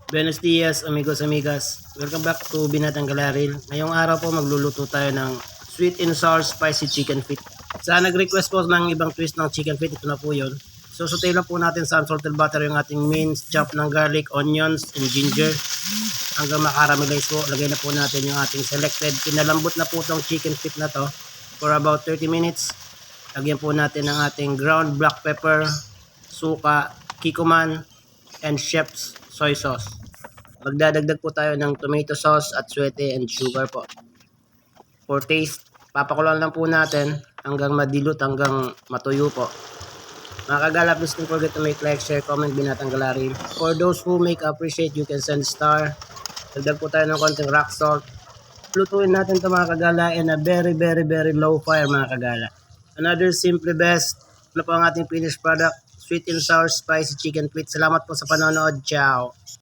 Buenos dias, amigos, amigas. Welcome back to Binatang Galaril. Ngayong araw po magluluto tayo ng sweet and sour spicy chicken feet. Sa nag-request po ng ibang twist ng chicken feet, ito na po yun. So, sauté lang po natin sa unsalted butter yung ating minced chop ng garlic, onions, and ginger. Hanggang makaramelize po, lagay na po natin yung ating selected. Pinalambot na po itong chicken feet na to for about 30 minutes. Lagyan po natin ng ating ground black pepper, suka, kikuman, and chef's soy sauce. Magdadagdag po tayo ng tomato sauce at suete and sugar po. For taste, papakulan lang po natin hanggang madilute, hanggang matuyo po. Mga kagala, please don't forget to make like, share, comment, Binatang Galaril. For those who make appreciate, you can send star. Dagdag po tayo ng konting rock salt. Lutuin natin ito mga kagala in a very low fire mga kagala. Another simple best. Ano po ang ating finished product? Sweet and sour spicy chicken feet. Salamat po sa panonood. Ciao!